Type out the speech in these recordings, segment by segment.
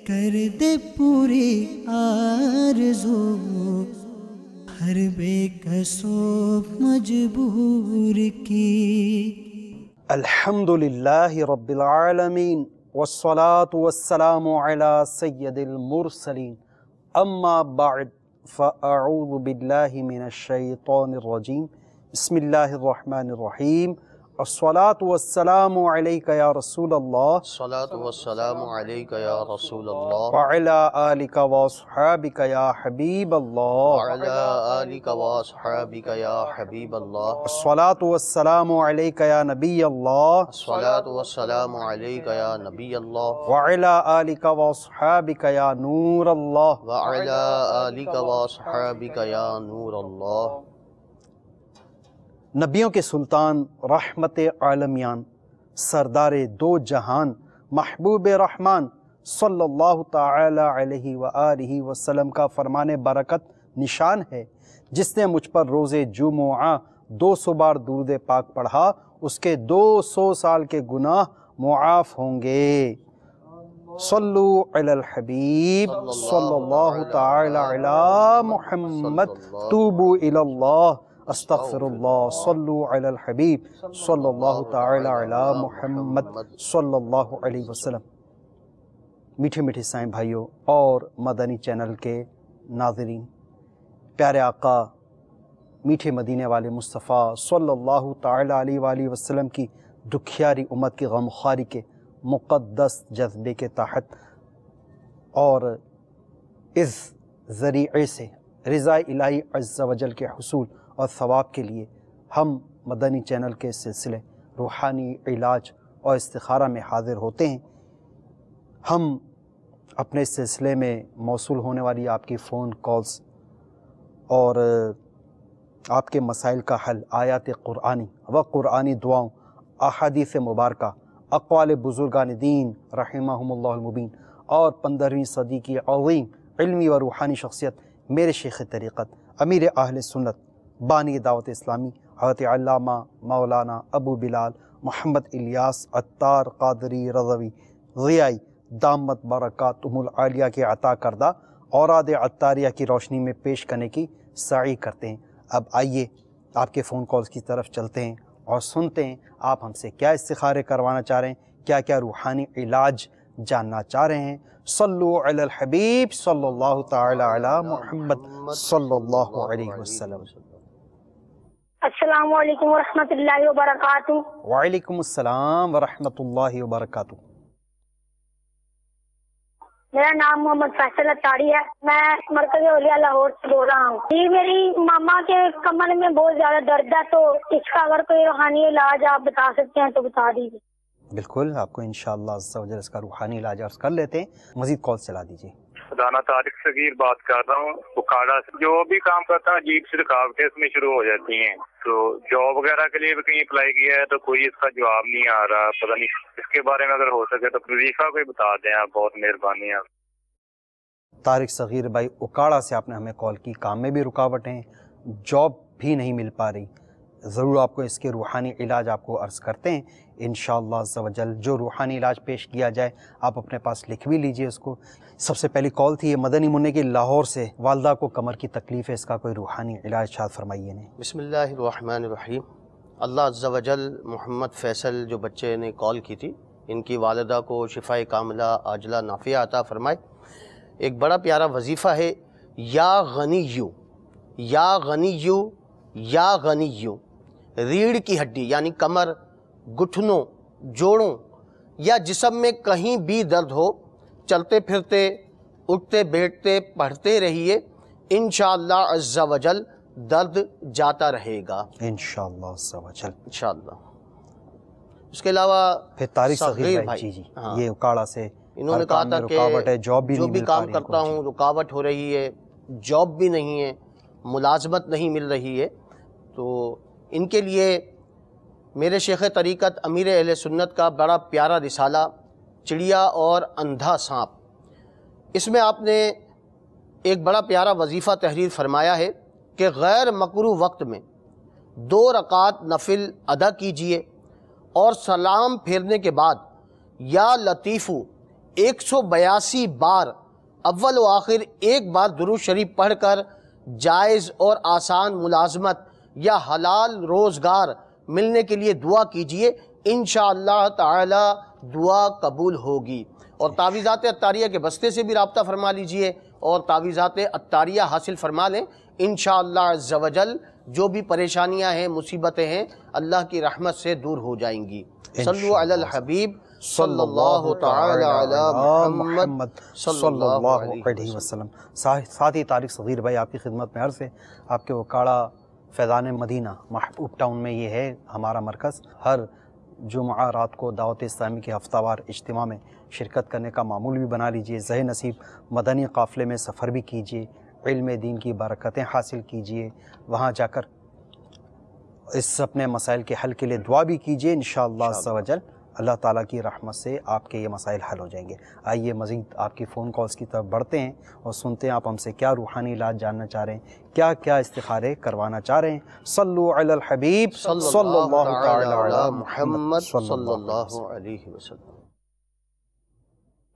کر دے پوری آرزو ہر بے کسو مجبور کی۔ الحمدللہ رب العالمین والصلاة والسلام علی سید المرسلین، اما بعد فاعوذ باللہ من الشیطان الرجیم، بسم اللہ الرحمن الرحیم۔ الصلاة والسلام علیک یا رسول اللہ، الصلاة والسلام علیک یا رسول اللہ، وعلی آلک واصحابک یا حبیب اللہ، وعلی آلک واصحابک یا حبیب اللہ۔ الصلاة والسلام علیک یا نبی اللہ، الصلاة والسلام علیک یا نبی اللہ، وعلی آلک واصحابک یا نور اللہ۔ وعلی آلک واصحابک یا نور اللہ۔ نبیوں کے سلطان، رحمت عالمیان، سردار دو جہان، محبوب رحمان صلی اللہ تعالی علیہ وآلہ وسلم کا فرمان برکت نشان ہے، جس نے مجھ پر روز جمعہ 200 بار درود پاک پڑھا، اس کے 200 سال کے گناہ معاف ہوں گے۔ صلو علی الحبیب صلی اللہ تعالی علی محمد، توبوا الی اللہ، استغفر اللہ، صلو علی الحبیب صلی اللہ تعالی علی محمد صلی اللہ علیہ وسلم۔ میٹھے میٹھے سائیں بھائیوں اور مدنی چینل کے ناظرین، پیارے آقا میٹھے مدینے والے مصطفیٰ صلی اللہ تعالی علیہ وآلہ وسلم کی دکھیاری امت کی غمخواری کے مقدس جذبے کے تحت اور اس ذریعے سے رضا الہی عز و جل کے حصول اور ثواب کے لیے ہم مدنی چینل کے سلسلے روحانی علاج اور استخارہ میں حاضر ہوتے ہیں۔ ہم اپنے سلسلے میں موصول ہونے والی آپ کی فون کالز اور آپ کے مسائل کا حل آیات قرآنی و قرآنی دعاؤں، احادیث مبارکہ، اقوال بزرگان دین رحمہم اللہ المبین اور 15ویں صدی کی عظیم علمی و روحانی شخصیت میرے شیخ طریقت امیر اہل سنت بانی دعوت اسلامی حضرت علامہ مولانا ابو بلال محمد الیاس عطار قادری رضوی ضیائی دامت برکاتہم العالیہ کے عطا کردہ اوراد عطاریہ کی روشنی میں پیش کرنے کی سعی کرتے ہیں۔ اب آئیے آپ کے فون کالز کی طرف چلتے ہیں اور سنتے ہیں آپ ہم سے کیا استخارے کروانا چاہ رہے ہیں، کیا کیا روحانی علاج جاننا چاہ رہے ہیں۔ صلو علی الحبیب صلی اللہ تعالی علی محمد صلی اللہ علیہ وسلم۔ السلام علیکم ورحمۃ اللہ وبرکاتہ۔ وعلیکم السلام ورحمۃ اللہ وبرکاتہ۔ میرا نام محمد فیصل اتاری ہے، میں مرکز اولیاء لاہور سے بول رہا ہوں جی۔ میری ماما کے کمر میں بہت زیادہ درد ہے، تو اس کا اگر کوئی روحانی علاج آپ بتا سکتے ہیں تو بتا دیجیے۔ بالکل، آپ کو انشاءاللہ عز و جل اس کا روحانی علاج عرض کر لیتے ہیں۔ مزید کال چلا دیجیے۔ خدانہ طارق صغیر بات کر رہا ہوں بکاڑا سے۔ جو بھی کام کرتا ہوں عجیب سی رکاوٹیں اس میں شروع ہو جاتی ہیں، تو جاب وغیرہ کے لیے بھی کہیں اپلائی کیا ہے تو کوئی اس کا جواب نہیں آ رہا، پتہ نہیں اس کے بارے میں اگر ہو سکے تو وظیفہ کوئی بتا دیں آپ، بہت مہربانی ہے۔ طارق صغیر بھائی اکاڑا سے آپ نے ہمیں کال کی، کام میں بھی رکاوٹیں، جاب بھی نہیں مل پا رہی، ضرور آپ کو اس کے روحانی علاج آپ کو عرض کرتے ہیں انشاءاللہ عز و جل۔ جو روحانی علاج پیش کیا جائے آپ اپنے پاس لکھ بھی لیجئے اس کو۔ سب سے پہلی کال تھی یہ مدنی منع کی لاہور سے، والدہ کو کمر کی تکلیف ہے، اس کا کوئی روحانی علاج ارشاد فرمائیے نے۔ بسم اللہ الرحمن الرحیم۔ اللہ عز و جل محمد فیصل جو بچے نے کال کی تھی، ان کی والدہ کو شفائے کاملہ عاجلہ نافعہ عطا فرمائے۔ ایک بڑا پیارا وظیفہ ہے، یا غنیو، یا غنیو، یا غنیو۔ ریڑھ کی ہڈی یعنی کمر، گھٹنوں، جوڑوں یا جسم میں کہیں بھی درد ہو، چلتے پھرتے، اٹھتے بیٹھتے پڑھتے رہیے، انشاءاللہ عز و جل درد جاتا رہے گا انشاءاللہ عز و جل۔ انشاءاللہ۔ اس کے علاوہ پھر طارق صغیر صغیر بھائی جی یہ اکاڑا سے انہوں نے کہا تھا کہ جاب بھی جو نہیں بھی مل پا کام رہی کرتا ہوں رکاوٹ ہو رہی ہے، جاب بھی نہیں ہے، ملازمت نہیں مل رہی ہے، تو ان کے لیے میرے شیخ طریقت امیر اہل سنت کا بڑا پیارا رسالہ چڑیا اور اندھا سانپ، اس میں آپ نے ایک بڑا پیارا وظیفہ تحریر فرمایا ہے کہ غیر مکروہ وقت میں 2 رکعات نفل ادا کیجئے اور سلام پھیرنے کے بعد یا لطیفو 182 بار اول و آخر ایک بار درود شریف پڑھ کر جائز اور آسان ملازمت یا حلال روزگار ملنے کے لیے دعا کیجئے، انشاءاللہ تعالی دعا قبول ہوگی۔ اور تعویذات عطاریہ کے بستے سے بھی رابطہ فرما لیجئے اور تعویذات عطاریہ حاصل فرما لیں، انشاءاللہ عز و جل جو بھی پریشانیاں ہیں، مصیبتیں ہیں، اللہ کی رحمت سے دور ہو جائیں گی۔ صلو علی الحبیب صلی اللہ تعالی علی محمد صلی اللہ علیہ وسلم۔ ساتھی طارق صغیر بھائی آپ کی خدمت میں عرض ہے، آپ کے وکاڑا فیضان مدینہ محبوب ٹاؤن میں یہ ہے ہمارا مرکز۔ ہر جمعہ رات کو دعوت اسلامی کے ہفتہ وار اجتماع میں شرکت کرنے کا معمول بھی بنا لیجئے، زہ نصیب مدنی قافلے میں سفر بھی کیجئے، علم دین کی برکتیں حاصل کیجئے، وہاں جا کر اس اپنے مسائل کے حل کے لیے دعا بھی کیجئے، انشاءاللہ عز و جل اللہ تعالیٰ کی رحمت سے آپ کے یہ مسائل حل ہو جائیں گے۔ آئیے مزید آپ کی فون کالز کی طرف بڑھتے ہیں اور سنتے ہیں آپ ہم سے کیا روحانی علاج جاننا چاہ رہے ہیں، کیا کیا استخارے کروانا چاہ رہے ہیں۔ صلو علی الحبیب صلی اللہ تعالی علی محمد صلی اللہ علیہ وسلم۔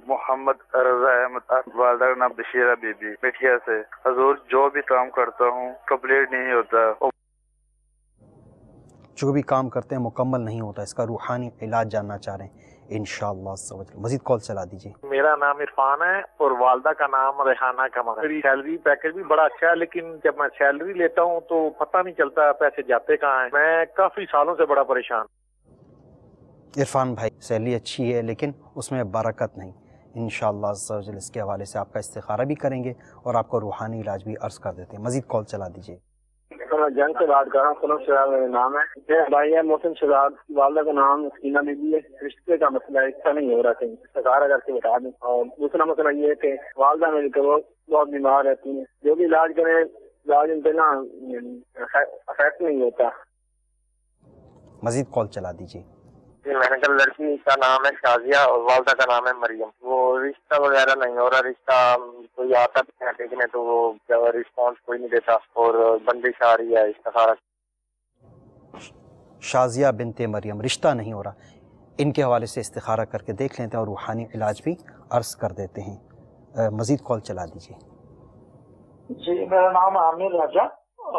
محمد رضا احمد، والدہ کا نام بشیرہ بی بی، مٹھیا سے۔ حضور جو بھی کام کرتا ہوں کمپلیٹ نہیں ہوتا، جو بھی کام کرتے ہیں مکمل نہیں ہوتا، اس کا روحانی علاج جاننا چاہ رہے ہیں انشاءاللہ عز و جل۔ مزید کال چلا دیجیے۔ میرا نام عرفان ہے اور والدہ کا نام ریحانہ کمال۔ میری سیلری پیکج بھی بڑا اچھا ہے، لیکن جب میں سیلری لیتا ہوں تو پتہ نہیں چلتا پیسے جاتے کہاں ہیں۔ میں کافی سالوں سے بڑا پریشان۔ عرفان بھائی سیلری اچھی ہے لیکن اس میں برکت نہیں، انشاءاللہ عز و جل اس کے حوالے سے آپ کا استخارہ بھی کریں گے اور آپ کو روحانی علاج بھی عرض کر دیتے ہیں۔ مزید کال چلا دیجیے۔ میں جنگ سے بات کر رہا ہوں، سلم شہزاد میرا نام ہے۔ میرا بھائی ہے محسن شہزاد، والدہ کا نام سکینہ بی بی ہے۔ رشتے کا مسئلہ ہے، اچھا نہیں ہو رہا، کہیں استخارہ کر کے بتا دیں۔ اور دوسرا مسئلہ یہ ہے کہ والدہ میری تو بہت بیمار رہتی ہیں، جو بھی علاج کریں علاج ان پہ نا افیکٹ نہیں ہوتا۔ مزید کال چلا دیجیے۔ میں نے کل لڑکی کا نام ہے شازیہ اور والدہ کا نام ہے مریم، وہ رشتہ وغیرہ نہیں ہو رہا، رشتہ کوئی آتا ہے دیکھنے تو وہ رسپانس کوئی نہیں دیتا اور بندش آ رہی ہے استخارہ۔ شازیہ بنت مریم، رشتہ نہیں ہو رہا، ان کے حوالے سے استخارہ کر کے دیکھ لیتے ہیں اور روحانی علاج بھی عرض کر دیتے ہیں۔ مزید کال چلا دیجیے۔ جی میرا نام عامر راجہ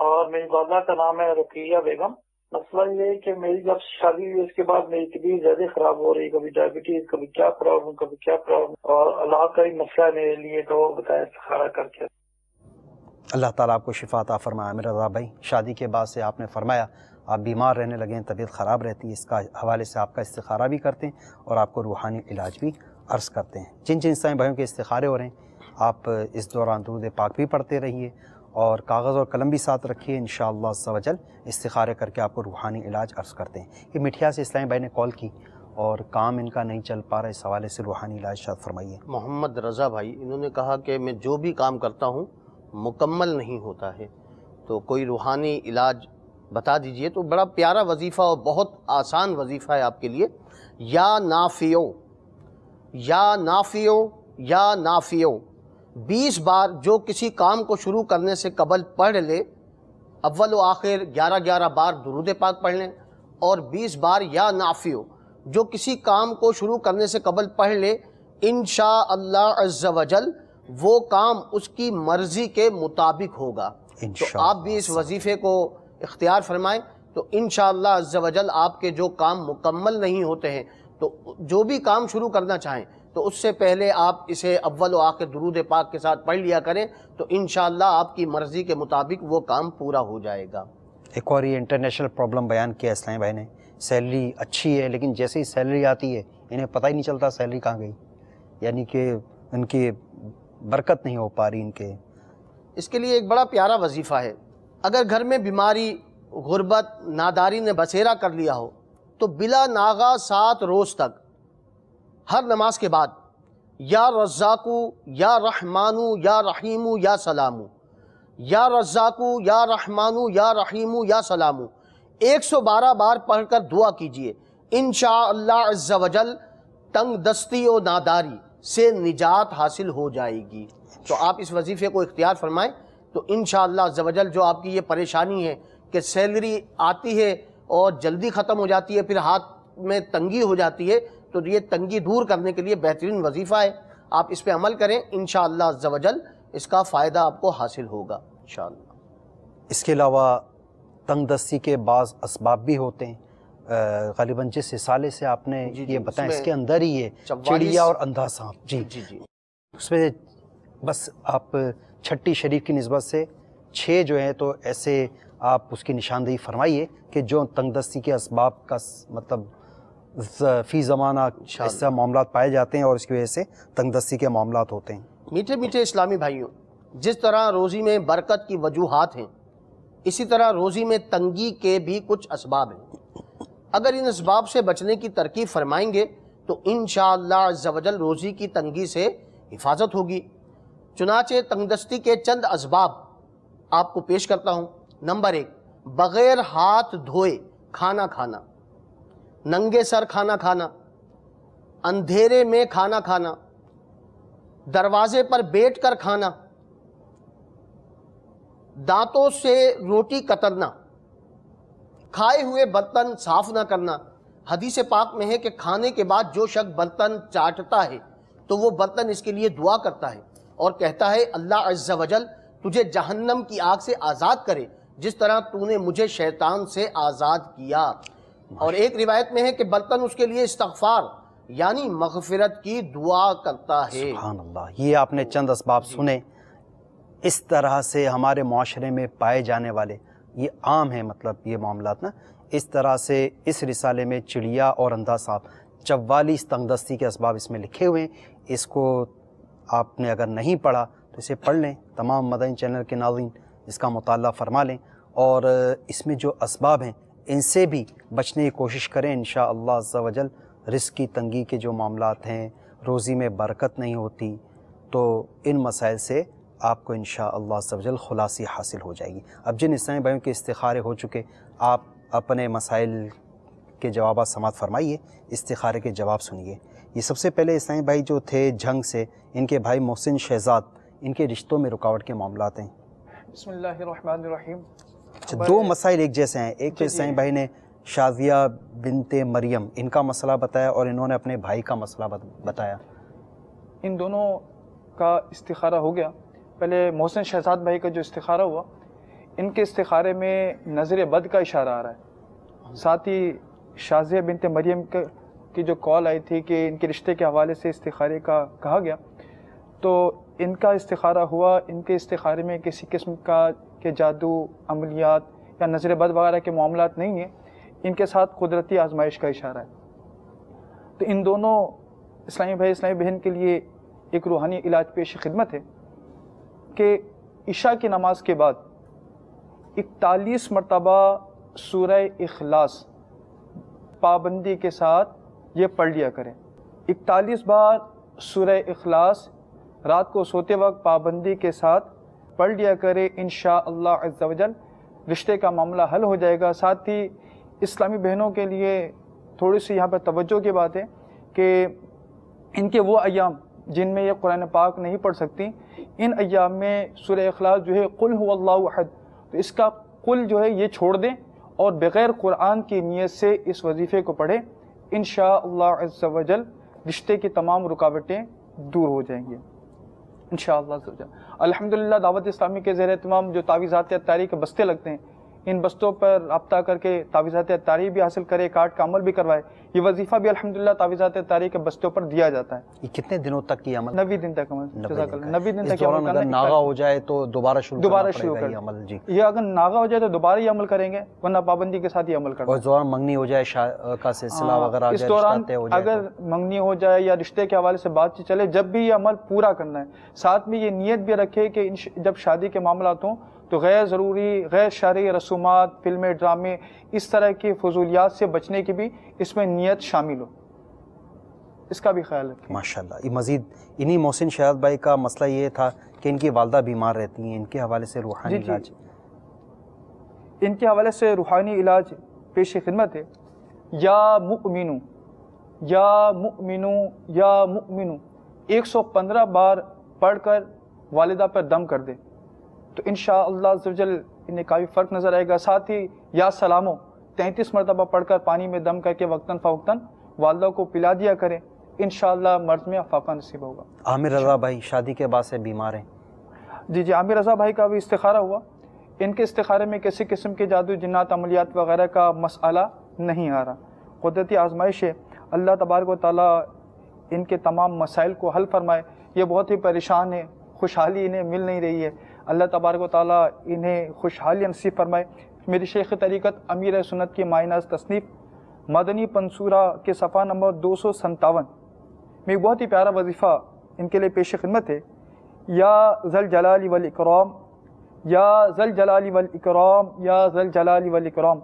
اور میری والدہ کا نام ہے رقیہ بیگم۔ مسئلہ یہ ہے کہ میری جب شادی ہوئی اس کے بعد میری طبیعت زیادہ خراب ہو رہی، کبھی ڈائبٹیز، کبھی کیا پرابلم، کبھی کیا پرابلم، اور اللہ کا ہی مسئلہ ہے میرے لیے، تو بتائیں استخارہ کر کے۔ اللہ تعالیٰ آپ کو شفا عطا فرمائے۔ عامر رضا بھائی شادی کے بعد سے آپ نے فرمایا آپ بیمار رہنے لگے ہیں، طبیعت خراب رہتی ہے، اس کا حوالے سے آپ کا استخارہ بھی کرتے ہیں اور آپ کو روحانی علاج بھی عرض کرتے ہیں۔ جن جن اسلامی بھائیوں کے استخارے ہو رہے ہیں آپ اس دوران درود پاک بھی پڑھتے رہیے اور کاغذ اور قلم بھی ساتھ رکھیے، انشاءاللہ عز و جل استخارے کر کے آپ کو روحانی علاج عرض کرتے ہیں۔ یہ مٹھیا سے اسلامی بھائی نے کال کی اور کام ان کا نہیں چل پا رہا، اس حوالے سے روحانی علاج شاید فرمائیے۔ محمد رضا بھائی انہوں نے کہا کہ میں جو بھی کام کرتا ہوں مکمل نہیں ہوتا ہے، تو کوئی روحانی علاج بتا دیجئے۔ تو بڑا پیارا وظیفہ اور بہت آسان وظیفہ ہے آپ کے لیے۔ یا نافیو، یا نافیو، یا نافیو 20 بار جو کسی کام کو شروع کرنے سے قبل پڑھ لے، اول و آخر 11 بار درود پاک پڑھ لیں، اور 20 بار یا نافیو جو کسی کام کو شروع کرنے سے قبل پڑھ لے، انشاءاللہ عز و جل وہ کام اس کی مرضی کے مطابق ہوگا۔ تو آپ بھی اس وظیفے کو اختیار فرمائیں، تو انشاءاللہ عز و جل آپ کے جو کام مکمل نہیں ہوتے ہیں، تو جو بھی کام شروع کرنا چاہیں تو اس سے پہلے آپ اسے اول و آخر درود پاک کے ساتھ پڑھ لیا کریں، تو انشاءاللہ آپ کی مرضی کے مطابق وہ کام پورا ہو جائے گا۔ ایک اور یہ انٹرنیشنل پرابلم بیان کیا اسلامی بھائی نے، سیلری اچھی ہے لیکن جیسے ہی سیلری آتی ہے انہیں پتہ ہی نہیں چلتا سیلری کہاں گئی، یعنی کہ ان کی برکت نہیں ہو پا رہی ان کے۔ اس کے لیے ایک بڑا پیارا وظیفہ ہے۔ اگر گھر میں بیماری، غربت، ناداری نے بسیرا کر لیا ہو تو بلا ناغہ 7 روز تک ہر نماز کے بعد یا رزاقو یا رحمانو یا رحیمو یا سلامو، یا رزاقو یا رحمانو یا رحیمو یا سلامو 112 بار پڑھ کر دعا کیجئے، انشاءاللہ عز و جل تنگ دستی و ناداری سے نجات حاصل ہو جائے گی۔ تو آپ اس وظیفے کو اختیار فرمائیں، تو انشاءاللہ عز و جل جو آپ کی یہ پریشانی ہے کہ سیلری آتی ہے اور جلدی ختم ہو جاتی ہے، پھر ہاتھ میں تنگی ہو جاتی ہے، تو یہ تنگی دور کرنے کے لیے بہترین وظیفہ ہے. آپ اس پہ عمل کریں، انشاءاللہ عز و جل اس کا فائدہ آپ کو حاصل ہوگا انشاءاللہ. اس کے علاوہ تنگ دستی کے بعض اسباب بھی ہوتے ہیں. غالباً جس رسالے سے آپ نے یہ بتایا اس کے اندر ہی ہے چڑیا اور اندھا سانپ. جی جی جی اس میں بس آپ چھٹی شریف کی نسبت سے 6 جو ہیں تو ایسے آپ اس کی نشاندہی فرمائیے کہ جو تنگ دستی کے اسباب کا مطلب فی زمانہ ایسا معاملات پائے جاتے ہیں اور اس کی وجہ سے تنگ دستی کے معاملات ہوتے ہیں. میٹھے میٹھے اسلامی بھائیوں، جس طرح روزی میں برکت کی وجوہات ہیں، اسی طرح روزی میں تنگی کے بھی کچھ اسباب ہیں. اگر ان اسباب سے بچنے کی ترکیب فرمائیں گے تو انشاءاللہ عز و جل روزی کی تنگی سے حفاظت ہوگی. چنانچہ تنگ دستی کے چند اسباب آپ کو پیش کرتا ہوں. نمبر 1، بغیر ہاتھ دھوئے کھانا کھانا، ننگے سر کھانا کھانا، اندھیرے میں کھانا کھانا، دروازے پر بیٹھ کر کھانا، دانتوں سے روٹی کترنا، کھائے ہوئے برتن صاف نہ کرنا. حدیث پاک میں ہے کہ کھانے کے بعد جو شخص برتن چاٹتا ہے تو وہ برتن اس کے لیے دعا کرتا ہے اور کہتا ہے اللہ عز و جل تجھے جہنم کی آگ سے آزاد کرے جس طرح تو نے مجھے شیطان سے آزاد کیا. اور ایک روایت میں ہے کہ برتن اس کے لیے استغفار یعنی مغفرت کی دعا کرتا ہے. سبحان اللہ. یہ آپ نے چند اسباب سنے. اس طرح سے ہمارے معاشرے میں پائے جانے والے یہ عام ہیں، مطلب یہ معاملات نا. اس طرح سے اس رسالے میں چڑیا اور اندھا سانپ 44 تنگ دستی کے اسباب اس میں لکھے ہوئے ہیں. اس کو آپ نے اگر نہیں پڑھا تو اسے پڑھ لیں. تمام مدنی چینل کے ناظرین اس کا مطالعہ فرما لیں اور اس میں جو اسباب ہیں ان سے بھی بچنے کی کوشش کریں. انشاءاللہ عز و جل رزق کی تنگی کے جو معاملات ہیں، روزی میں برکت نہیں ہوتی، تو ان مسائل سے آپ کو انشاءاللہ عز و جل خلاصی حاصل ہو جائے گی. اب جن اسلامی بھائیوں کے استخارے ہو چکے، آپ اپنے مسائل کے جوابات سماعت فرمائیے، استخارے کے جواب سنیے. یہ سب سے پہلے اسلامی بھائی جو تھے جھنگ سے، ان کے بھائی محسن شہزاد، ان کے رشتوں میں رکاوٹ کے معاملات ہیں. بسم اللہ الرحمن الرحیم. دو مسائل ایک جیسے ہیں. ایک تو اسلامی بھائی نے شازیہ بنت مریم ان کا مسئلہ بتایا اور انہوں نے اپنے بھائی کا مسئلہ بتایا. ان دونوں کا استخارہ ہو گیا. پہلے محسن شہزاد بھائی کا جو استخارہ ہوا، ان کے استخارے میں نظر بد کا اشارہ آ رہا ہے. ساتھ ہی شازیہ بنت مریم کی جو کال آئی تھی کہ ان کے رشتے کے حوالے سے استخارے کا کہا گیا، تو ان کا استخارہ ہوا. ان کے استخارے میں کسی قسم کا کہ جادو، عملیات یا نظر بد وغیرہ کے معاملات نہیں ہیں. ان کے ساتھ قدرتی آزمائش کا اشارہ ہے. تو ان دونوں اسلامی بھائی اسلامی بہن کے لیے ایک روحانی علاج پیش خدمت ہے کہ عشاء کی نماز کے بعد 41 مرتبہ سورہ اخلاص پابندی کے ساتھ یہ پڑھ لیا کریں. 41 بار سورہ اخلاص رات کو سوتے وقت پابندی کے ساتھ پڑھ لیا کرے. انشاءاللہ عز و جل رشتے کا معاملہ حل ہو جائے گا. ساتھ ہی اسلامی بہنوں کے لیے تھوڑی سی یہاں پر توجہ کی بات ہے کہ ان کے وہ ایام جن میں یہ قرآن پاک نہیں پڑھ سکتی، ان ایام میں سورہ اخلاص جو ہے قل هو اللہ احد، تو اس کا قل جو ہے یہ چھوڑ دیں اور بغیر قرآن کی نیت سے اس وظیفے کو پڑھیں. انشاءاللہ عز و جل رشتے کی تمام رکاوٹیں دور ہو جائیں گی انشاءاللہ عز و جل. الحمدللہ دعوت اسلامی کے زیر اہتمام جو تعویذات اتاری کے بستے لگتے ہیں، ان بستوں پر رابطہ کر کے تعویذات اتاری بھی حاصل کرے، کارڈ کا عمل بھی کروائے. یہ وظیفہ بھی الحمدللہ تعویذات اتاری کے بستوں پر دیا جاتا ہے. یہ کتنے دنوں تک یہ عمل؟ 90 دن تک عمل. جزاک اللہ. 90 دن تک عمل کرنا. ناغا ہو جائے تو دوبارہ شروع کریں عمل. جی یہ اگر ناغا ہو جائے تو دوبارہ یہ عمل کریں گے، ورنہ پابندی کے ساتھ یہ عمل کرنا. اور دوران منگنی ہو جائے کا سلسلہ وغیرہ، اس دوران اگر منگنی ہو جائے یا رشتے کے حوالے سے بات چیت چلے، جب بھی یہ عمل پورا کرنا ہے. ساتھ میں یہ نیت بھی رکھے کہ جب شادی کے معاملات ہوں تو غیر ضروری غیر شرعی رسومات، فلمیں، ڈرامے، اس طرح کی فضولیات سے بچنے کی بھی اس میں نیت شامل ہو. اس کا بھی خیال رکھیں. ماشاءاللہ. یہ مزید انہی محسن شہزاد بھائی کا مسئلہ یہ تھا کہ ان کی والدہ بیمار رہتی ہیں، ان کے حوالے سے روحانی علاج. ان کے حوالے سے روحانی علاج پیش خدمت ہے. یا مؤمنو یا مؤمنو یا مؤمنو 115 بار پڑھ کر والدہ پر دم کر دے تو انشاءاللہ عز و جل انہیں کافی فرق نظر آئے گا. ساتھ ہی یا سلامو 33 مرتبہ پڑھ کر پانی میں دم کر کے وقتاً فوقتاً والدہ کو پلا دیا کریں، انشاءاللہ مرض میں افاقہ نصیب ہوگا۔ عامر رضا بھائی شادی کے بعد سے بیمار ہیں۔ جی عامر رضا بھائی کا بھی استخارہ ہوا، ان کے استخارے میں کسی قسم کے جادو جنات عملیات وغیرہ کا مسئلہ نہیں آ رہا، قدرتی آزمائش ہے، اللہ تبارک و تعالیٰ ان کے تمام مسائل کو حل فرمائے۔ یہ بہت ہی پریشان ہیں، خوشحالی انہیں مل نہیں رہی ہے، اللہ تبارک و تعالیٰ انہیں خوشحالی نصیب فرمائے۔ میری شیخ طریقت امیر سنت کی مائناز تصنیف مدنی پنصورہ کے صفحہ نمبر 257 میں ایک بہت ہی پیارا وظیفہ ان کے لیے پیش خدمت ہے۔ یا ذل جلال والاکرام، یا ذل جلال والاکرام، یا ذل جلال والاکرام،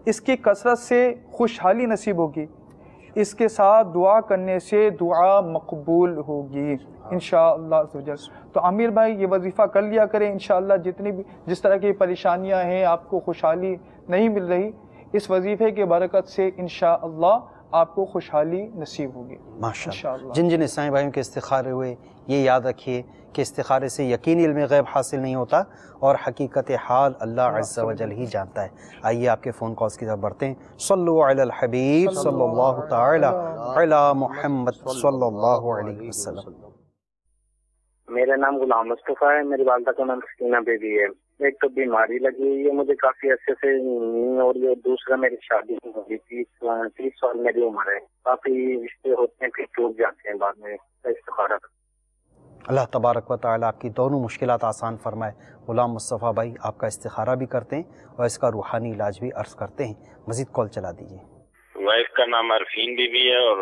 اس کی کثرت سے خوشحالی نصیب ہوگی، اس کے ساتھ دعا کرنے سے دعا مقبول ہوگی انشاءاللہ عز و جل۔ تو عامر بھائی یہ وظیفہ کر لیا کریں انشاءاللہ، جتنی بھی جس طرح کی پریشانیاں ہیں، آپ کو خوشحالی نہیں مل رہی، اس وظیفے کے برکت سے انشاءاللہ آپ کو خوشحالی نصیب ہوگی ماشاءاللہ۔ جن جن عیسائی بھائیوں کے استخارے ہوئے یہ یاد رکھیے کہ استخارے سے یقینی علم غیب حاصل نہیں ہوتا اور حقیقت حال اللہ عز و جل ہی جانتا ہے۔ آئیے آپ کے فون کالز کی طرف بڑھتے ہیں۔ صلو علی الحبیب صلی اللہ تعالی علی محمد صلی اللہ علیہ وسلم۔ میرا نام غلام مصطفیٰ ہے، میری والدہ کا نام سکینہ بیبی ہے۔ ایک تو بیماری لگی ہوئی ہے مجھے کافی عرصے سے ہو رہی ہے، دوسرا میری شادی نہیں ہوگی، 30 سال میری عمر ہے، کافی رشتے ہوتے ہیں پھر ٹوٹ جاتے ہیں بعد میں، استخارہ۔ اللہ تبارک و تعالیٰ آپ کی دونوں مشکلات آسان فرمائے۔ غلام مصطفیٰ بھائی آپ کا استخارہ بھی کرتے ہیں اور اس کا روحانی علاج بھی عرض کرتے ہیں، مزید کال چلا دیجیے۔ وائف کا نام عرفین بی بی ہے اور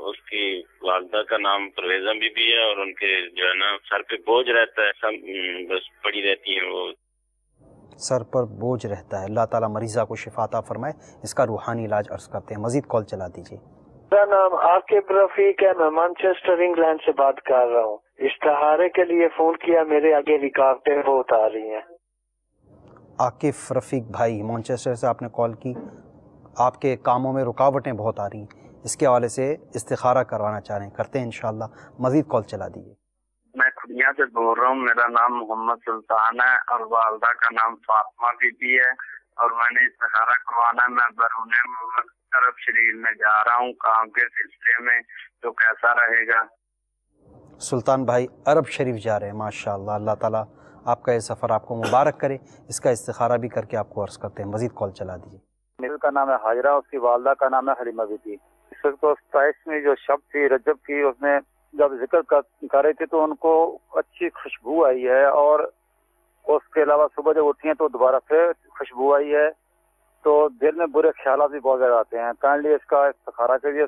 اس کی والدہ کا نام پرویزہ بی بی ہے، اور ان کے جو ہے نا سر پہ بوجھ رہتا ہے، سب بس پڑی رہتی ہیں، وہ سر پر بوجھ رہتا ہے۔ اللہ تعالیٰ مریضہ کو شفا عطا فرمائے، اس کا روحانی علاج عرض کرتے ہیں، مزید کال چلا دیجیے۔ میرا نام عاقب رفیق ہے، میں مانچسٹر انگلینڈ سے بات کر رہا ہوں۔ اشتہارے کے لیے فون کیا، میرے آگے رکاوٹیں بہت آ رہی ہیں۔ عاقب رفیق بھائی مانچسٹر سے آپ نے کال کی، آپ کے کاموں میں رکاوٹیں بہت آ رہی ہیں، اس کے حوالے سے استخارہ کروانا چاہ رہے ہیں، کرتے ہیں انشاءاللہ، مزید کال چلا دیجیے۔ میں کھڑیا سے بول رہا ہوں، میرا نام محمد سلطان ہے اور والدہ کا نام فاطمہ بی بی ہے، اور میں نے استخارہ کروانا ہے۔ میں بیرون ملک عرب شریف میں جا رہا ہوں کام کے سلسلے میں، تو کیسا رہے گا؟ سلطان بھائی عرب شریف جا رہے ہیں، ماشاءاللہ، اللہ تعالیٰ آپ کا یہ سفر آپ کو مبارک کرے، اس کا استخارہ بھی کر کے آپ کو عرض کرتے ہیں، مزید کال چلا دیجیے۔ میرے کا نام ہے حاجرہ، اس کی والدہ کا نام ہے حلیمہ بی بی۔ اس وقت 27 میں جو شب تھی رجب کی، اس میں جب ذکر کر رہے تھے تو ان کو اچھی خوشبو آئی ہے، اور اس کے علاوہ صبح جب اٹھی ہیں تو دوبارہ پھر خوشبو آئی ہے، تو دل میں برے خیالات بھی بہت زیادہ آتے ہیں۔ کائنڈلی اس کا استخارہ کریے۔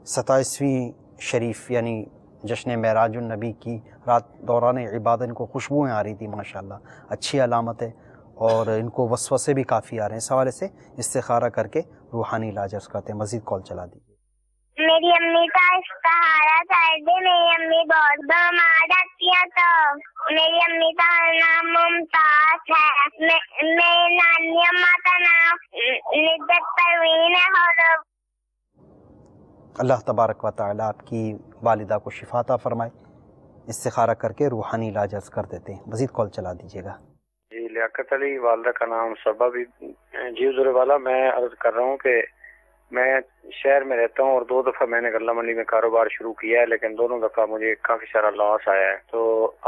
27ویں شریف یعنی جشن معراج النبی کی رات دوران عبادت ان کو خوشبوئیں آ رہی تھی، ماشاءاللہ اچھی علامت ہے، اور ان کو وسوسے بھی کافی آ رہے ہیں، اس حوالے سے استخارہ کر کے روحانی علاج عرض کرتے ہیں، مزید کال چلا دیجیے۔ میری امی کا استخارہ کر دے، میری امی بہت بیمار رہتی ہے، تو میری امی کا نام ممتاز ہے، میری نانی اماں کا نام نجات پروین ہے، اور اللہ تبارک و تعالیٰ آپ کی والدہ کو شفا عطا فرمائے، استخارہ کر کے روحانی علاج عرض کر دیتے ہیں، مزید کال چلا دیجیے گا۔ جی لیاقت علی، والدہ کا نام صبا بھی۔ جی حضور والا، میں عرض کر رہا ہوں کہ میں شہر میں رہتا ہوں اور 2 دفعہ میں نے غلہ منڈی میں کاروبار شروع کیا ہے، لیکن دونوں دفعہ مجھے کافی سارا لاس آیا ہے۔ تو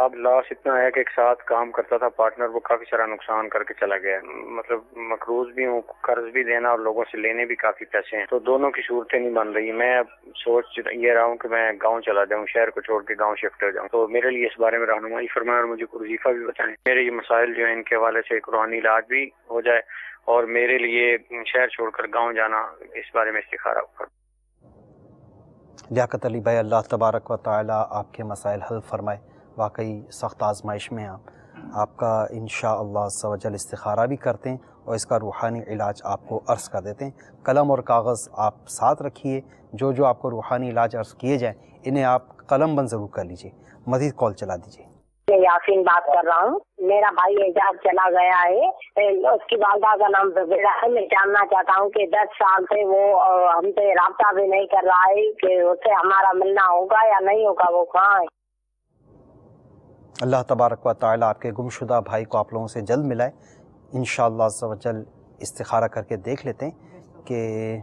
اب لاس اتنا ہے کہ ایک ساتھ کام کرتا تھا پارٹنر، وہ کافی سارا نقصان کر کے چلا گیا، مطلب مقروض بھی ہوں، قرض بھی دینا اور لوگوں سے لینے بھی کافی پیسے ہیں، تو دونوں کی صورتیں نہیں بن رہی۔ میں اب سوچ یہ رہا ہوں کہ میں گاؤں چلا جاؤں، شہر کو چھوڑ کے گاؤں شفٹ ہو جاؤں، تو میرے لیے اس بارے میں رہنمائی فرمائیں اور مجھے کوئی وظیفہ بھی بتائیں، میرے یہ مسائل جو ہیں ان کے حوالے سے روحانی علاج بھی ہو جائے، اور میرے لیے شہر چھوڑ کر گاؤں جانا، اس بارے میں استخارہ کر۔ لیاقت علی بھائی، اللہ تبارک و تعالیٰ آپ کے مسائل حل فرمائے، واقعی سخت آزمائش میں آپ کا انشاءاللہ عز و جل استخارہ بھی کرتے ہیں اور اس کا روحانی علاج آپ کو عرض کر دیتے ہیں۔ قلم اور کاغذ آپ ساتھ رکھیے، جو آپ کو روحانی علاج عرض کیے جائیں انہیں آپ قلم بند ضرور کر لیجئے، مزید کال چلا دیجئے۔ یاسین بات کر رہا ہوں، میرا بھائی اعجاز چلا گیا ہے، اس کی والدہ کا نام زبیرہ ہے۔ میں جاننا چاہتا ہوں کہ 10 سال سے وہ ہم سے رابطہ بھی نہیں کر رہا ہے، کہ اس سے ہمارا ملنا ہوگا یا نہیں ہوگا، وہ کہاں ہے؟ اللہ تبارک و تعالیٰ آپ کے گمشدہ بھائی کو آپ لوگوں سے جلد ملائے، انشاءاللہ عز و جل۔ استخارہ کر کے دیکھ لیتے ہیں کہ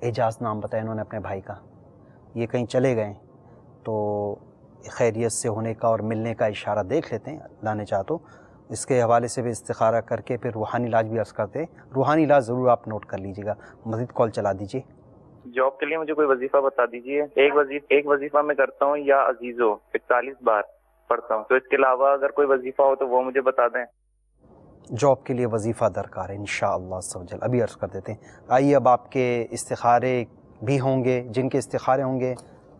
اعجاز نام بتایا انہوں نے اپنے بھائی کا، یہ کہیں چلے گئے تو خیریت سے ہونے کا اور ملنے کا اشارہ دیکھ لیتے ہیں، اللہ نے چاہا تو اس کے حوالے سے بھی استخارہ کر کے پھر روحانی علاج بھی عرض کرتے ہیں۔ روحانی علاج ضرور آپ نوٹ کر لیجیے گا۔ مزید کال چلا دیجیے۔ جاب کے لیے مجھے کوئی وظیفہ بتا دیجیے۔ ایک وظیفہ میں کرتا ہوں یا عزیزو 41 بار پڑھتا ہوں، تو اس کے علاوہ اگر کوئی وظیفہ ہو تو وہ مجھے بتا دیں۔ جاب کے لیے وظیفہ درکار ہے انشاءاللہ عز و جل، ابھی عرض کر دیتے ہیں۔ آئیے اب آپ کے استخارے بھی ہوں گے، جن کے استخارے ہوں گے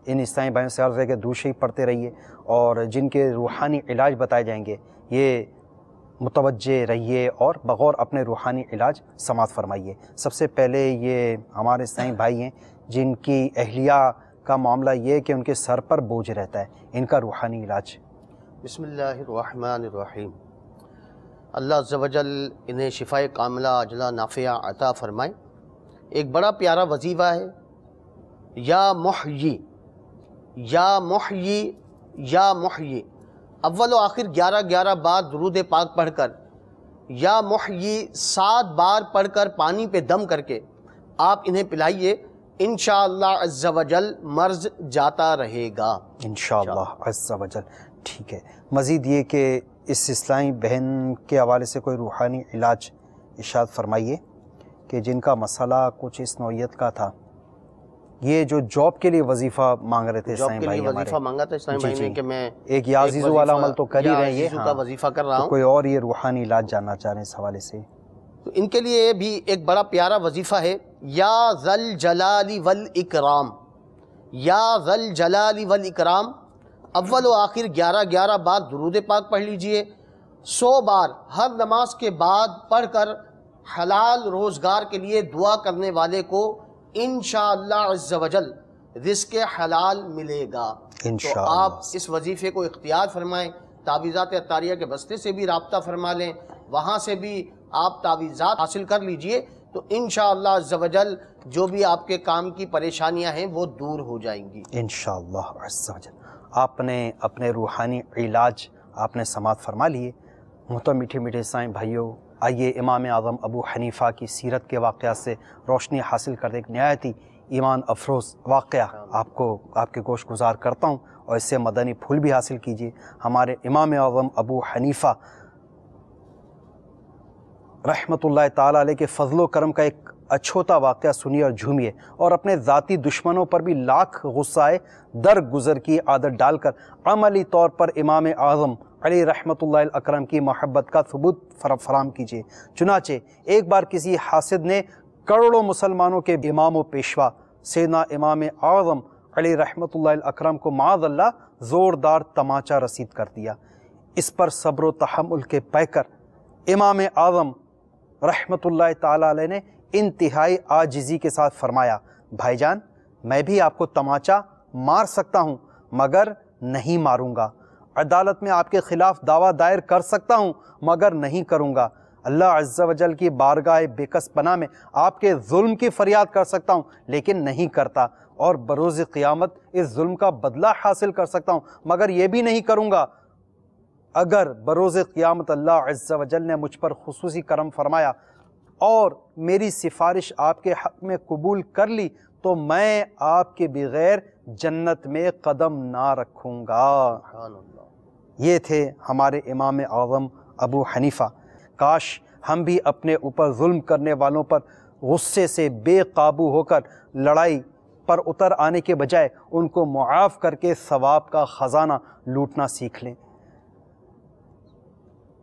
ان اسلامی بھائیوں سے عرض ہے کہ درود شریف پڑھتے رہیے، اور جن کے روحانی علاج بتائے جائیں گے یہ متوجہ رہیے اور بغور اپنے روحانی علاج سماعت فرمائیے۔ سب سے پہلے یہ ہمارے اسلامی بھائی ہیں جن کی اہلیہ کا معاملہ یہ ہے کہ ان کے سر پر بوجھ رہتا ہے، ان کا روحانی علاج۔ بسم اللہ الرحمن الرحیم۔ اللہ عز و جل انہیں شفائے کاملہ عاجلہ نافعہ عطا فرمائے۔ ایک بڑا پیارا وظیفہ ہے، یا محیی یا محیی یا محیی، اول و آخر 11 بار درود پاک پڑھ کر یا محیی 7 بار پڑھ کر پانی پہ دم کر کے آپ انہیں پلائیے، انشاءاللہ عز و جل مرض جاتا رہے گا انشاءاللہ عز و جل۔ ٹھیک ہے، مزید یہ کہ اس اسلامی بہن کے حوالے سے کوئی روحانی علاج ارشاد فرمائیے کہ جن کا مسئلہ کچھ اس نوعیت کا تھا، یہ جو جاب کے لیے وظیفہ مانگ رہے تھے اسلامی بھائی ہمارے، وظیفہ مانگا تھا اسلامی بھائی نے کہ میں ایک یا عزیزو والا عمل تو کر ہی رہے ہیں، یہ کا وظیفہ کر رہا ہوں، کوئی اور یہ روحانی علاج جاننا چاہ رہے ہیں اس حوالے سے، تو ان کے لیے بھی ایک بڑا پیارا وظیفہ ہے، یا ذل جلال والاکرام، یا ذل جلال والاکرام، اول و آخر 11 بار درود پاک پڑھ لیجئے، 100 بار ہر نماز کے بعد پڑھ کر حلال روزگار کے لیے دعا کرنے والے کو انشاءاللہ عز و جل رزق حلال ملے گا۔ تو آپ اس وظیفے کو اختیار فرمائیں، تعویذات عطاریہ کے بستے سے بھی رابطہ فرما لیں، وہاں سے بھی آپ تعویذات حاصل کر لیجئے، تو انشاءاللہ عز و جل جو بھی آپ کے کام کی پریشانیاں ہیں وہ دور ہو جائیں گی انشاءاللہ عز و جل۔ آپ نے اپنے روحانی علاج آپ نے سماعت فرما لیے۔ محترم میٹھے میٹھے اسلامی بھائیوں، آئیے امام اعظم ابو حنیفہ کی سیرت کے واقعات سے روشنی حاصل کرتے ایک نہایت ہی ایمان افروز واقعہ آپ کے گوش گزار کرتا ہوں، اور اس سے مدنی پھول بھی حاصل کیجیے۔ ہمارے امام اعظم ابو حنیفہ رحمۃ اللہ تعالیٰ علیہ کے فضل و کرم کا ایک اچھوتا واقعہ سنیے اور جھومیے، اور اپنے ذاتی دشمنوں پر بھی لاکھ غصہ درگزر کی عادت ڈال کر عملی طور پر امام اعظم علی رحمۃ اللہ الاکرم کی محبت کا ثبوت فراہم کیجیے۔ چنانچہ ایک بار کسی حاسد نے کروڑوں مسلمانوں کے امام و پیشوا سیدنا امام اعظم علی رحمۃ اللہ الاکرم کو معاذ اللہ زوردار تماچا رسید کر دیا۔ اس پر صبر و تحمل کے پیکر امام اعظم رحمۃ اللہ تعالیٰ علیہ نے انتہائی عاجزی کے ساتھ فرمایا، بھائی جان میں بھی آپ کو تماچا مار سکتا ہوں مگر نہیں ماروں گا، عدالت میں آپ کے خلاف دعویٰ دائر کر سکتا ہوں مگر نہیں کروں گا، اللہ عز و جل کی بارگاہ بےکس پناہ میں آپ کے ظلم کی فریاد کر سکتا ہوں لیکن نہیں کرتا، اور بروز قیامت اس ظلم کا بدلہ حاصل کر سکتا ہوں مگر یہ بھی نہیں کروں گا۔ اگر بروز قیامت اللہ عز و جل نے مجھ پر خصوصی کرم فرمایا اور میری سفارش آپ کے حق میں قبول کر لی تو میں آپ کے بغیر جنت میں قدم نہ رکھوں گا۔ یہ تھے ہمارے امام اعظم ابو حنیفہ۔ کاش ہم بھی اپنے اوپر ظلم کرنے والوں پر غصے سے بے قابو ہو کر لڑائی پر اتر آنے کے بجائے ان کو معاف کر کے ثواب کا خزانہ لوٹنا سیکھ لیں۔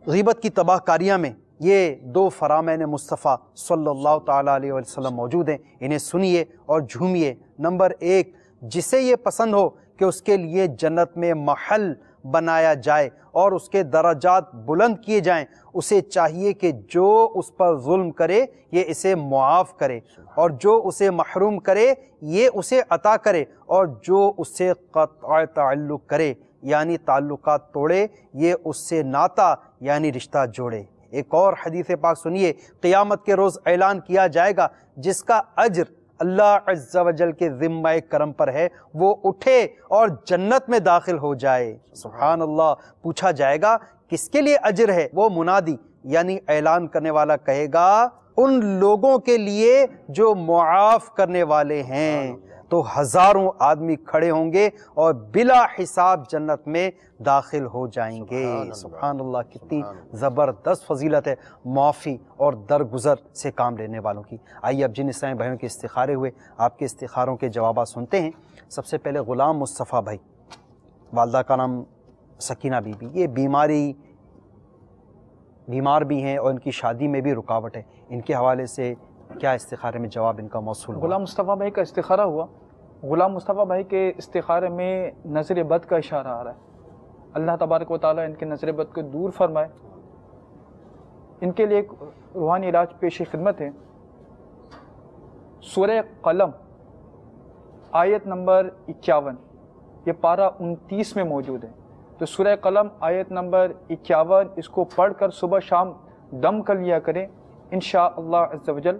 غیبت کی تباہ کاریاں میں یہ 2 فرامین مصطفیٰ صلی اللہ تعالیٰ علیہ وسلم موجود ہیں، انہیں سنیے اور جھومیے۔ نمبر 1، جسے یہ پسند ہو کہ اس کے لیے جنت میں محل بنایا جائے اور اس کے درجات بلند کیے جائیں، اسے چاہیے کہ جو اس پر ظلم کرے یہ اسے معاف کرے، اور جو اسے محروم کرے یہ اسے عطا کرے، اور جو اس سے قطع تعلق کرے یعنی تعلقات توڑے یہ اس سے ناتا یعنی رشتہ جوڑے۔ ایک اور حدیث پاک سنیے، قیامت کے روز اعلان کیا جائے گا جس کا اجر اللہ عز و جل کے ذمہ کرم پر ہے وہ اٹھے اور جنت میں داخل ہو جائے۔ سبحان اللہ۔ پوچھا جائے گا کس کے لیے اجر ہے؟ وہ منادی یعنی اعلان کرنے والا کہے گا ان لوگوں کے لیے جو معاف کرنے والے ہیں، تو ہزاروں آدمی کھڑے ہوں گے اور بلا حساب جنت میں داخل ہو جائیں گے۔ سبحان اللہ، کتنی زبردست فضیلت ہے معافی اور درگزر سے کام لینے والوں کی۔ آئیے اب جن اسلامی بھائیوں کے استخارے ہوئے آپ کے استخاروں کے جوابات سنتے ہیں۔ سب سے پہلے غلام مصطفیٰ بھائی، والدہ کا نام سکینہ بی بی، یہ بیمار بھی ہیں اور ان کی شادی میں بھی رکاوٹ ہے، ان کے حوالے سے کیا استخارے میں جواب ان کا موصول ہوا؟ غلام مصطفیٰ بھائی کا استخارہ ہوا۔ غلام مصطفیٰ بھائی کے استخارے میں نظر بد کا اشارہ آ رہا ہے۔ اللہ تبارک و تعالیٰ ان کے نظر بد کو دور فرمائے۔ ان کے لیے ایک روحانی علاج پیش خدمت ہے۔ سورہ قلم آیت نمبر 51، یہ پارہ 29 میں موجود ہے۔ تو سورہ قلم آیت نمبر 51 اس کو پڑھ کر صبح شام دم کر لیا کریں، انشاءاللہ عز و جل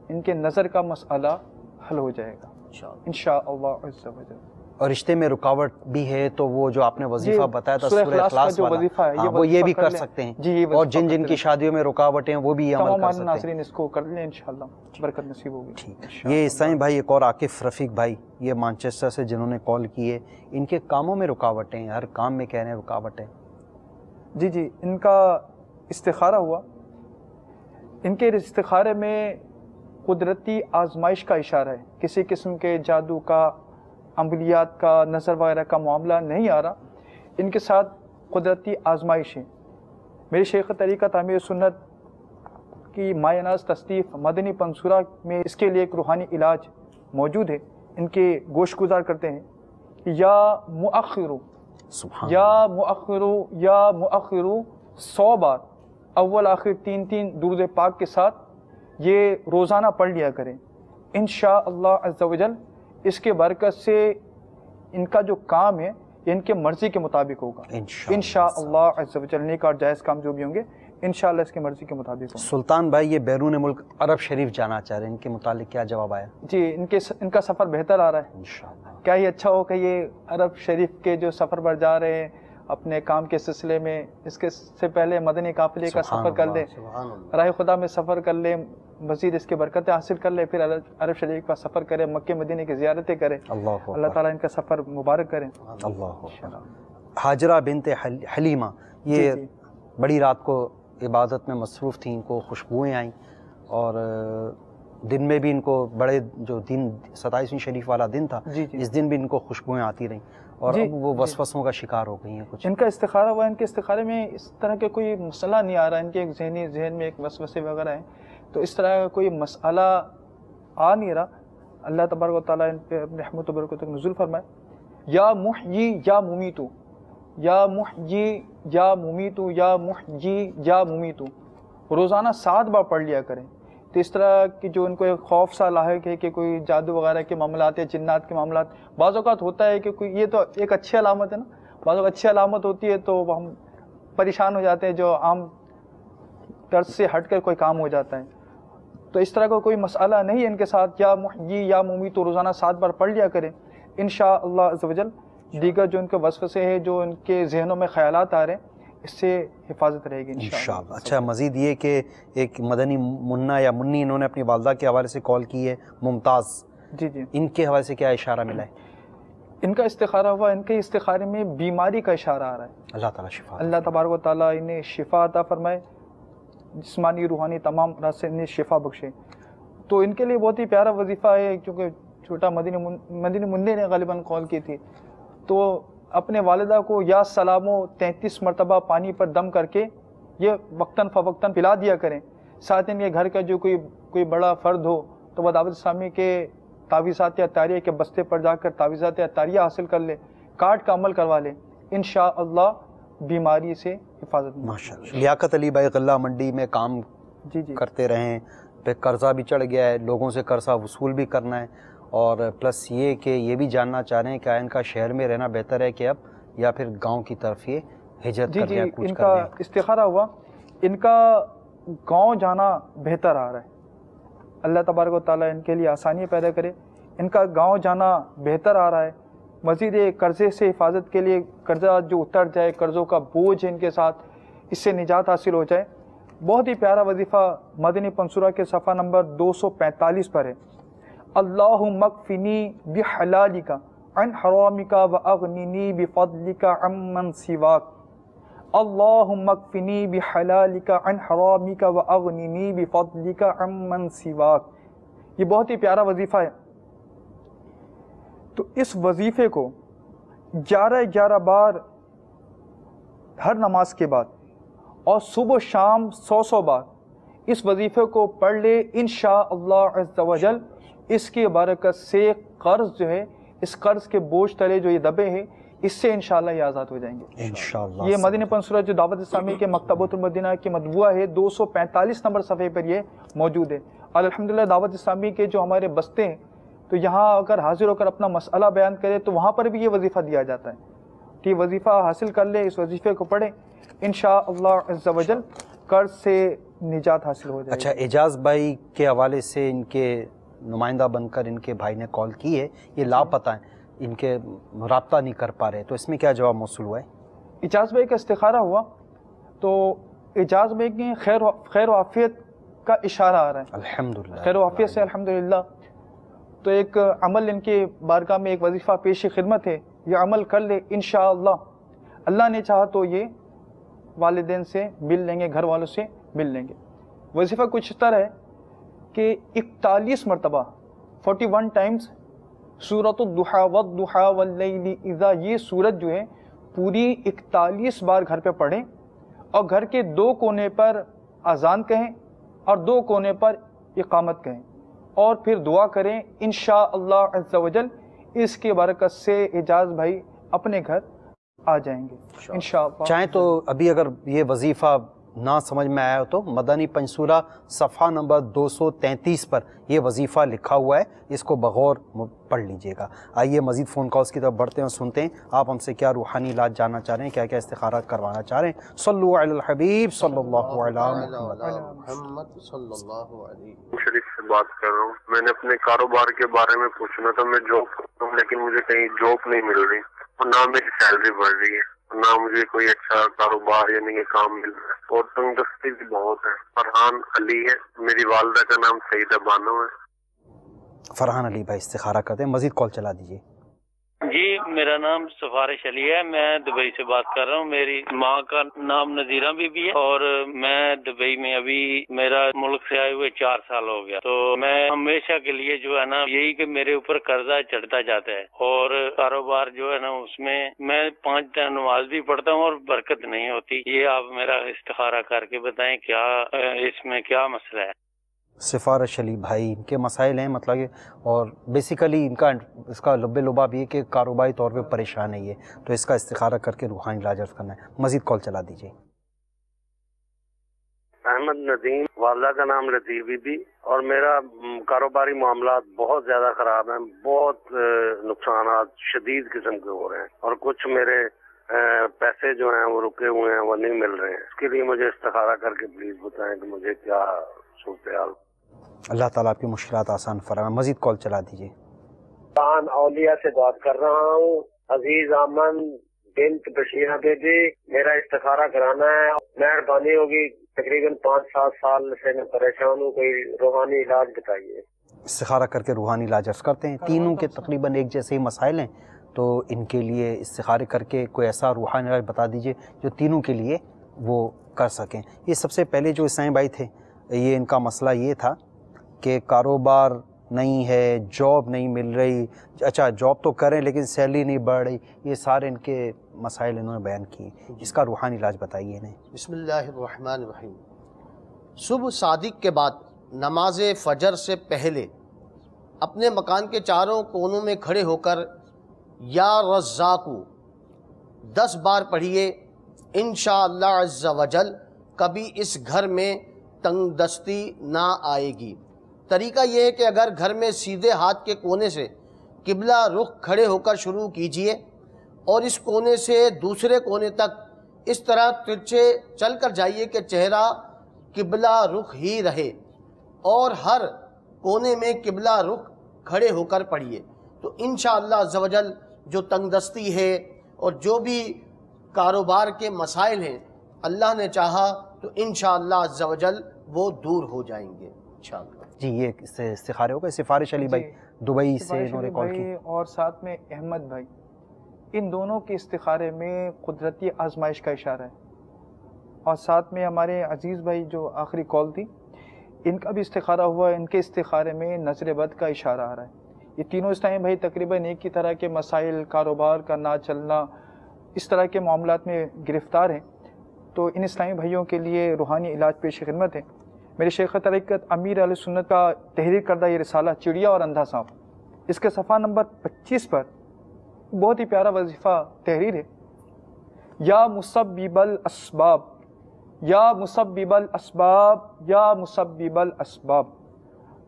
ان کے نظر کا مسئلہ حل ہو جائے گا انشاءاللہ عز و جل۔ اور رشتے میں رکاوٹ بھی ہے تو وہ جو آپ نے وظیفہ بتایا تھا سورہ سورہ اخلاص جو والا، وظیفہ ہے وہ یہ بھی کر سکتے ہیں، اور جن جن کی شادیوں میں رکاوٹیں وہ بھی یہ عمل کر سکتے ہیں۔ ناظرین اس کو کر لیں، انشاءاللہ برکت نصیب ہوگی۔ یہ اسلامی بھائی ایک اور عاقف رفیق بھائی، یہ مانچسٹر سے جنہوں نے کال کی ہے، ان کے کاموں میں رکاوٹیں، ہر کام میں کہہ رہے ہیں رکاوٹیں۔ جی ان کا استخارہ ہوا۔ ان کے استخارے میں قدرتی آزمائش کا اشارہ ہے، کسی قسم کے جادو کا، عملیات کا، نظر وغیرہ کا معاملہ نہیں آ رہا، ان کے ساتھ قدرتی آزمائش ہے۔ میری شیخ طریقہ تعمیر سنت کی مایہ ناز تصنیف مدنی پنصورہ میں اس کے لیے ایک روحانی علاج موجود ہے۔ ان کے گوش گزار کرتے ہیں، یا مؤخرو یا مؤخرو یا مؤخرو 100 بار اول آخر 3 درود پاک کے ساتھ یہ روزانہ پڑھ لیا کریں، انشاءاللہ عز و جل اس کے برکت سے ان کا جو کام ہے یہ ان کے مرضی کے مطابق ہوگا انشاءاللہ عز و جل۔ نیک اور جائز کام جو بھی ہوں گے انشاءاللہ اس کے مرضی کے مطابق ہوگا۔ سلطان بھائی یہ بیرون ملک عرب شریف جانا چاہ رہے ہیں، ان کے متعلق کیا جواب آیا؟ جی ان کا سفر بہتر آ رہا ہے انشاءاللہ۔ کیا ہی اچھا ہو کہ یہ عرب شریف کے جو سفر پر جا رہے ہیں اپنے کام کے سلسلے میں، اس کے سے پہلے مدنی قافلے کا سفر کر لیں، راہ خدا میں سفر کر لیں، مزید اس کے برکتیں حاصل کر لیں، پھر عرب شریف کا سفر کریں، مکہ مدینے کی زیارتیں کریں، اللہ تعالیٰ ان کا سفر مبارک کریں۔ حاجرہ بنت حلیمہ یہ بڑی رات کو عبادت میں مصروف تھیں، ان کو خوشبوئیں آئیں، اور دن میں بھی ان کو بڑے جو دن 27ویں شریف والا دن تھا اس دن بھی ان کو خوشبوئیں آتی رہیں، اور اب وہ وسوسوں کا شکار ہو گئی ہیں کچھ۔ ان کا استخارہ ہوا، ان کے استخارے میں اس طرح کے کوئی مسئلہ نہیں آ رہا، ان کے ایک ذہن میں ایک وسوسے وغیرہ ہیں، تو اس طرح کا کوئی مسئلہ آ نہیں رہا۔ اللہ تبارک و تعالیٰ ان پہ اپنے رحمت و برکت نزول فرمائے۔ یا محیی یا ممیتو، یا محیی یا ممیتو، یا محیی یا ممیتو، روزانہ 7 بار پڑھ لیا کریں۔ تو اس طرح کی جو ان کو ایک خوف سا لاحق ہے کہ کوئی جادو وغیرہ کے معاملات یا جنات کے معاملات، بعض اوقات ہوتا ہے کہ کوئی، یہ تو ایک اچھی علامت ہے نا، بعض اوقات اچھی علامت ہوتی ہے تو ہم پریشان ہو جاتے ہیں، جو عام طرز سے ہٹ کر کوئی کام ہو جاتا ہے، تو اس طرح کا کوئی مسئلہ نہیں ہے ان کے ساتھ۔ یا محیی یا ممیت تو روزانہ 7 بار پڑھ لیا کریں انشاءاللہ عز و جل۔ دیگر جو ان کے وسوسے ہیں، جو ان کے ذہنوں میں خیالات آ رہے ہیں، اس سے حفاظت رہے گی انشاءاللہ۔ اچھا، مزید یہ کہ ایک مدنی منا یا منی انہوں نے اپنی والدہ کے حوالے سے کال کی ہے، ممتاز، جی ان کے حوالے سے کیا اشارہ ملا ہے؟ ان کا استخارہ ہوا، ان کے استخارے میں بیماری کا اشارہ آ رہا ہے۔ اللہ تعالیٰ شفا، اللہ تبارک و تعالیٰ انہیں شفا عطا فرمائے، جسمانی روحانی تمام راز سے انہیں شفا بخشے۔ تو ان کے لیے بہت ہی پیارا وظیفہ ہے، کیونکہ چھوٹا مدنی منڈے نے غالباً کال کی تھی، تو اپنے والدہ کو یا سلامو 33 مرتبہ پانی پر دم کر کے یہ وقتاً فوقتاً پلا دیا کریں۔ ساتھ ان کے گھر کا جو کوئی بڑا فرد ہو تو وہ دعوت اسلامی کے تعویذات عطاریہ کے بستے پر جا کر تعویذات عطاریہ حاصل کر لے، کارڈ کا عمل کروا لے، انشاءاللہ بیماری سے حفاظت۔ ماشاءاللہ۔ لیاقت علی بھائی غلہ منڈی میں کام کرتے رہیں، پہ قرضہ بھی چڑھ گیا ہے، لوگوں سے قرضہ وصول بھی کرنا ہے، اور پلس یہ کہ یہ بھی جاننا چاہ رہے ہیں کہ ان کا شہر میں رہنا بہتر ہے کہ اب، یا پھر گاؤں کی طرف یہ ہجرت کر دیا، کوچ کر دیا؟ ان کا استخارہ ہوا، ان کا گاؤں جانا بہتر آ رہا ہے، اللہ تبارک و تعالیٰ ان کے لیے آسانی پیدا کرے، ان کا گاؤں جانا بہتر آ رہا ہے۔ مزید قرضے سے حفاظت کے لیے قرضہ جو اتر جائے، قرضوں کا بوجھ ان کے ساتھ، اس سے نجات حاصل ہو جائے، بہت ہی پیارا وظیفہ مدنی پنصورہ کے صفحہ نمبر 245 پر ہے. اللہم اکفنی بحلالک عن حرامک واغننی بفضلک عمن سواک. اللہم اکفنی بحلالک عن حرامک واغننی بفضلک عمن سواک. یہ بہت ہی پیارا وظیفہ ہے. تو اس وظیفے کو 11 بار ہر نماز کے بعد اور صبح و شام 100 بار اس وظیفے کو پڑھ لے، انشاءاللہ عز و جل اس کی برکت سے قرض جو ہے، اس قرض کے بوجھ تلے جو یہ دبے ہیں، اس سے انشاءاللہ یہ آزاد ہو جائیں گے انشاءاللہ. یہ مدنی پنصورہ جو دعوت اسلامی کے مکتبۃ المدینہ کی مطبوعہ ہے 245 نمبر صفحے پر یہ موجود ہے. اور الحمدللہ دعوت اسلامی کے جو ہمارے بستے ہیں تو یہاں اگر حاضر ہو کر اپنا مسئلہ بیان کرے تو وہاں پر بھی یہ وظیفہ دیا جاتا ہے کہ یہ وظیفہ حاصل کر لے، اس وظیفے کو پڑھیں، انشاءاللہ عز و جل قرض سے نجات حاصل ہو جائے. اچھا، اعجاز بھائی کے حوالے سے ان کے نمائندہ بن کر ان کے بھائی نے کال کی ہے، یہ لاپتہ ہیں، ان کے رابطہ نہیں کر پا رہے، تو اس میں کیا جواب موصول ہوا ہے؟ اعجاز بھائی کا استخارہ ہوا تو اعجاز بھائی کی خیر و عافیت کا اشارہ آ رہا ہے الحمدللہ، خیر و عافیت سے الحمدللہ. تو ایک عمل ان کے بارگاہ میں ایک وظیفہ پیش خدمت ہے، یہ عمل کر لے انشاءاللہ اللہ نے چاہا تو یہ والدین سے مل لیں گے، گھر والوں سے مل لیں گے. وظیفہ کچھ اس طرح ہے کہ 41 مرتبہ 41 ٹائمز سورۃ الضحیٰ والضحیٰ واللیل اذا، یہ سورت جو ہے پوری 41 بار گھر پہ پڑھیں اور گھر کے 2 کونے پر اذان کہیں اور 2 کونے پر اقامت کہیں اور پھر دعا کریں، انشاءاللہ عز و جل اس کی برکت سے اعجاز بھائی اپنے گھر آ جائیں گے انشاءاللہ. چاہیں تو ابھی اگر یہ وظیفہ نہ سمجھ میں آیا ہو تو مدنی پنصورہ صفحہ نمبر 233 پر یہ وظیفہ لکھا ہوا ہے، اس کو بغور پڑھ لیجئے گا. آئیے مزید فون کالز کی طرف بڑھتے ہیں اور سنتے ہیں آپ ہم سے کیا روحانی علاج جاننا چاہ رہے ہیں، کیا کیا استخارات کروانا چاہ رہے ہیں. صلو علی الحبیب صلی اللہ علیہ محمد صلی اللہ علیہ شریف سے بات کر رہا ہوں. میں نے اپنے کاروبار کے بارے میں پوچھنا تھا. میں جاب کرتا ہوں لیکن مجھے کہیں جاب نہیں مل رہی اور نہ میری سیلری بڑھ رہی ہے، نہ مجھے کوئی اچھا کاروبار یعنی کہ کام مل رہا ہے اور تنگ دستی بھی بہت ہے. فرحان علی ہے، میری والدہ کا نام سعیدہ بانو ہے. فرحان علی بھائی استخارہ کرتے ہیں، مزید کال چلا دیجیے. جی میرا نام سفارش علی ہے، میں دبئی سے بات کر رہا ہوں. میری ماں کا نام نذیرہ بی بی ہے اور میں دبئی میں ابھی میرا ملک سے آئے ہوئے 4 سال ہو گیا. تو میں ہمیشہ کے لیے جو ہے نا یہی کہ میرے اوپر قرضہ چڑھتا جاتا ہے اور کاروبار جو ہے نا اس میں 5 ٹائم نماز بھی پڑھتا ہوں اور برکت نہیں ہوتی. یہ آپ میرا استخارہ کر کے بتائیں کیا اس میں کیا مسئلہ ہے. سفارش علی بھائی ان کے مسائل ہیں مطلب کہ، اور بیسیکلی اس کا لب لباب یہ کہ کاروباری طور پہ پریشان ہے یہ، تو اس کا استخارہ کر کے روحانی علاج کرنا ہے. مزید کال چلا دیجیے. احمد ندیم، والدہ کا نام لطیف بی بی، اور میرا کاروباری معاملات بہت زیادہ خراب ہیں. بہت نقصانات شدید قسم کے ہو رہے ہیں اور کچھ میرے پیسے جو ہیں وہ رکے ہوئے ہیں، وہ نہیں مل رہے ہیں. اس کے لیے مجھے استخارہ کر کے پلیز بتائیں کہ مجھے کیا صورتحال. اللہ تعالیٰ آپ کی مشکلات آسان فرمائے. مزید کال چلا دیجیے. خان اولیاء سے بات کر رہا ہوں. عزیز آمن بنت بشیرہ بیبی، میرا استخارہ کرانا ہے. مہربانی ہوگی، تقریباً 5-7 سال سے میں پریشان ہوں، کوئی روحانی علاج بتائیے. استخارہ کر کے روحانی علاج کرتے ہیں. تینوں کے تقریباً ایک جیسے ہی مسائل ہیں، تو ان کے لیے استخارے کر کے کوئی ایسا روحانی علاج بتا دیجیے جو تینوں کے لیے وہ کر سکیں. یہ سب سے پہلے جو عیسائی بھائی تھے، یہ ان کا مسئلہ یہ تھا کہ کاروبار نہیں ہے، جاب نہیں مل رہی. اچھا جاب تو کریں لیکن سیلری نہیں بڑھ رہی. یہ سارے ان کے مسائل انہوں نے بیان کیے. اس کا روحانی علاج بتائیے انہیں. بسم اللہ الرحمن الرحیم. صبح صادق کے بعد نماز فجر سے پہلے اپنے مکان کے چاروں کونوں میں کھڑے ہو کر یا رزاقو 10 بار پڑھیے. انشاءاللہ عز و جل کبھی اس گھر میں تنگ دستی نہ آئے گی. طریقہ یہ ہے کہ اگر گھر میں سیدھے ہاتھ کے کونے سے قبلہ رخ کھڑے ہو کر شروع کیجئے اور اس کونے سے دوسرے کونے تک اس طرح ترچھے چل کر جائیے کہ چہرہ قبلہ رخ ہی رہے اور ہر کونے میں قبلہ رخ کھڑے ہو کر پڑھیے. تو انشاءاللہ عز و جل جو تنگ دستی ہے اور جو بھی کاروبار کے مسائل ہیں، اللہ نے چاہا تو انشاءاللہ عز و جل وہ دور ہو جائیں گے انشاءاللہ۔ جی یہ استخارے ہو گئے، سفارش علی بھائی دبئی سے انہوں نے کال کی، اور ساتھ میں احمد بھائی، ان دونوں کے استخارے میں قدرتی آزمائش کا اشارہ ہے، اور ساتھ میں ہمارے عزیز بھائی جو آخری کال تھی ان کا بھی استخارہ ہوا، ان کے استخارے میں نظر بد کا اشارہ آ رہا ہے۔ یہ تینوں اسلامی بھائی تقریباً ایک ہی طرح کے مسائل، کاروبار کا نہ چلنا، اس طرح کے معاملات میں گرفتار ہیں، تو ان اسلامی بھائیوں کے لیے روحانی علاج پیش خدمت ہے۔ میرے شیخ طریقت امیر علیہ سنت کا تحریر کردہ یہ رسالہ چڑیا اور اندھا سانپ، اس کے صفحہ نمبر 25 پر بہت ہی پیارا وظیفہ تحریر ہے۔ یا مسبب الاسباب، یا مسبب الاسباب، یا مسبب الاسباب،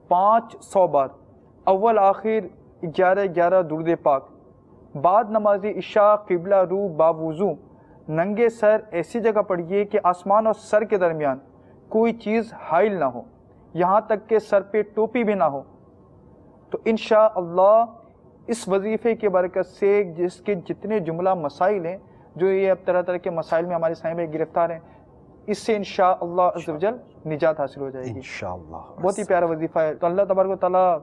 500 بار، اول آخر 11 درود پاک، بعد نماز عشاء قبلہ رو باوضو ننگے سر ایسی جگہ پڑھیے کہ آسمان اور سر کے درمیان کوئی چیز حائل نہ ہو، یہاں تک کہ سر پہ ٹوپی بھی نہ ہو۔ تو انشاءاللہ اس وظیفے کی برکت سے جس کے جتنے جملہ مسائل ہیں، جو یہ اب طرح طرح کے مسائل میں ہمارے اسلامی بھائی گرفتار ہیں، اس سے انشاءاللہ عز و جل نجات حاصل ہو جائے گی انشاءاللہ۔ بہت ہی پیارا وظیفہ ہے، تو اللہ تبارک و تعالیٰ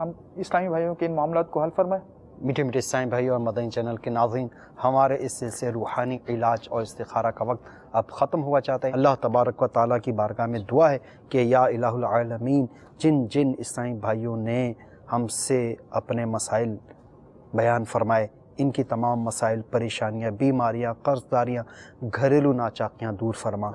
ہم اسلامی بھائیوں کے ان معاملات کو حل فرمائے۔ میٹھے میٹھے اسلامی بھائی اور مدنی چینل کے ناظرین، ہمارے اس سلسلے روحانی علاج اور استخارہ کا وقت اب ختم ہوا چاہتا ہے۔ اللہ تبارک و تعالیٰ کی بارگاہ میں دعا ہے کہ یا الہ العالمین، جن جن اسلامی بھائیوں نے ہم سے اپنے مسائل بیان فرمائے، ان کی تمام مسائل، پریشانیاں، بیماریاں، قرض داریاں، گھریلو ناچاکیاں دور فرما،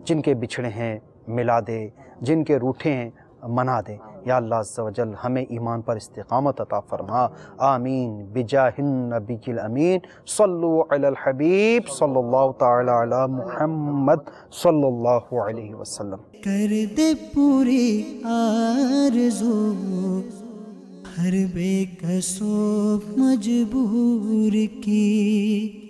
جن کے بچھڑے ہیں ملا دے، جن کے روٹھے ہیں منا دے۔ یا اللہ عز و جل ہمیں ایمان پر استقامت عطا فرما، آمین بجاہ النبی الامین۔ صلو علی الحبیب صلی اللہ تعالی علی محمد صلی اللہ علیہ وسلم۔ کر دے پوری آرزو ہر بے کسو مجبور کی،